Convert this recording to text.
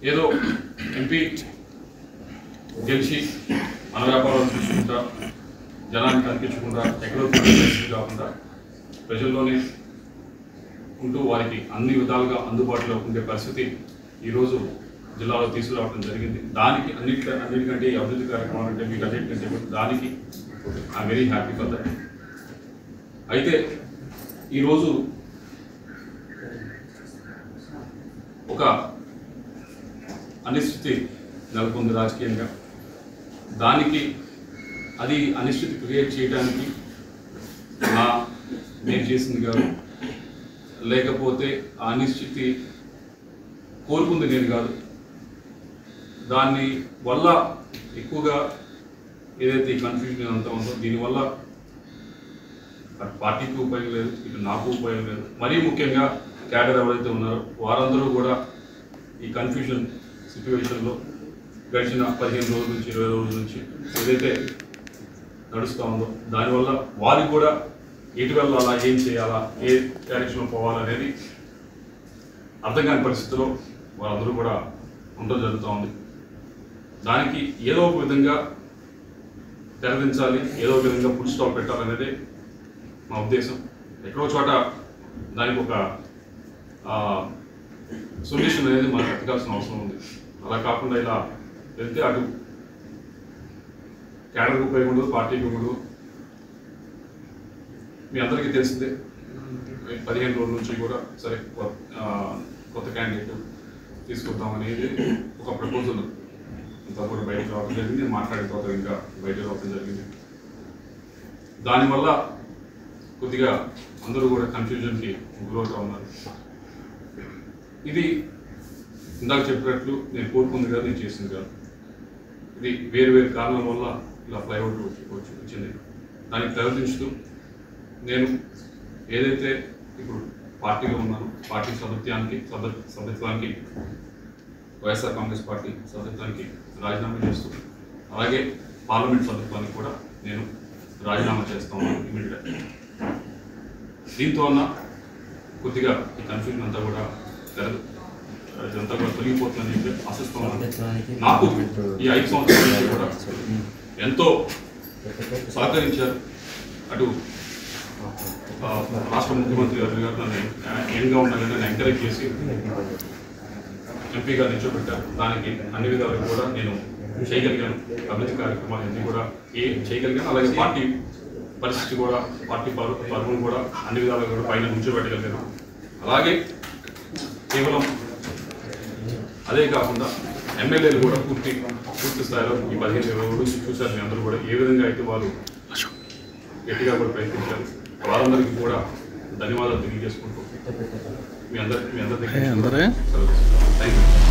ఏదో ఎంపీ గెలిచి మన వ్యాపారాలు చూసుకుంటా జనానికి కనిపించకుండా ఎక్కడో కాకుండా ప్రజల్లోనే ఉంటూ వారికి అన్ని విధాలుగా అందుబాటులో ఉండే పరిస్థితి ఈరోజు జిల్లాలో తీసుకురావడం జరిగింది. దానికి అన్నిటికంటే ఈ అభివృద్ధి కార్యక్రమాలు అంటే మీకు అన్నిటికంటే దానికి I'm very happy for that. అయితే ఈరోజు ఒక అనిశ్చితి నెలకొంది రాజకీయంగా. దానికి అది అనిశ్చితి క్రియేట్ చేయడానికి నేను చేసింది కాదు, లేకపోతే ఆ అనిశ్చితి కోరుకుంది నేను కాదు. దాని వల్ల ఎక్కువగా ఏదైతే ఈ కన్ఫ్యూజన్ అంతా ఉందో దీనివల్ల పార్టీకి ఉపయోగం లేదు, ఇటు నాకు ఉపయోగం లేదు. మరీ ముఖ్యంగా క్యాడర్ ఎవరైతే ఉన్నారో వారందరూ కూడా ఈ కన్ఫ్యూజన్ సిచ్యువేషన్లో గడిచిన 15 రోజుల నుంచి 20 రోజుల నుంచి ఏదైతే నడుస్తూ ఉందో దానివల్ల వారికి కూడా ఎటు వెళ్ళాలా, ఏం చేయాలా, ఏ డైరెక్షన్లో పోవాలనేది అర్థం కాని పరిస్థితిలో వారందరూ కూడా ఉండడం జరుగుతూ ఉంది. దానికి ఏదో ఒక విధంగా తెరదించాలి, ఏదో ఒక విధంగా ఫుల్ స్టాప్ పెట్టాలనేదే మా ఉద్దేశం. ఎక్కడో చోట దానికి ఒక సొల్యూషన్ అనేది మనకు ఎత్తకాల్సిన అవసరం ఉంది. అలా కాకుండా ఇలా వెళ్తే అటు క్యాడర్కి ఉపయోగం ఉండదు, పార్టీకి ఉండదు. మీ అందరికీ తెలిసిందే 15 రోజుల నుంచి కూడా సరే కొత్త క్యాండిడేట్ తీసుకొద్దాం అనేది ఒక ప్రపోజల్ అంతా కూడా బయటకు రావడం జరిగింది. మాట్లాడిన తర్వాత ఇంకా బయటకు రావడం జరిగింది. దానివల్ల కొద్దిగా అందరూ కూడా కన్ఫ్యూజన్కి గురవుతూ ఉన్నారు. ఇది ఇందాక చెప్పినట్లు నేను కోరుకుంది కాదు, నేను చేసింది కాదు. ఇది వేరు వేరు కారణాల వల్ల ఇలా ఫ్లైఓవర్ వచ్చింది. దానికి ప్రవర్తించుతూ నేను ఏదైతే ఇప్పుడు పార్టీలో ఉన్నానో పార్టీ సభ్యత్వానికి వైఎస్ఆర్ కాంగ్రెస్ పార్టీ సభ్యత్వానికి రాజీనామా చేస్తూ అలాగే పార్లమెంట్ సభ్యత్వానికి కూడా నేను రాజీనామా చేస్తా ఉన్నాను ఇమీడియట్గా. దీంతో ఉన్న కొద్దిగా ఈ కన్ఫ్యూజన్ అంతా కూడా ఇదంతా కూడా తొలగిపోతుందని చెప్పి ఆశిస్తున్నాను. నాకు ఈ 5 సంవత్సరాల కూడా ఎంతో సహకరించారు. అటు రాష్ట్ర ముఖ్యమంత్రి గారు నన్ను యంగ్గా ఉన్నా కానీ నన్ను ఎంకరేజ్ చేసి ఎంపీగా నిల్చోబెట్టారు. దానికి అన్ని విధాలుగా కూడా నేను చేయగలిగాను. అభివృద్ధి కార్యక్రమాలు అన్నీ కూడా చేయగలిగాను. అలాగే పార్టీ పరిస్థితి కూడా పార్టీ పరువును కూడా అన్ని విధాలుగా కూడా పైన నిల్చోబెట్టగలిగాను. అలాగే కేవలం అదే కాకుండా ఎమ్మెల్యేలు కూడా పూర్తి స్థాయిలో ఈ 15-20 రోజులు చూశారు. మీ అందరూ కూడా ఏ విధంగా అయితే వాళ్ళు గట్టిగా కూడా ప్రయత్నించారు. వారందరికీ కూడా ధన్యవాదాలు తెలియజేసుకుంటూ మీ అందరికీ థ్యాంక్ యూ.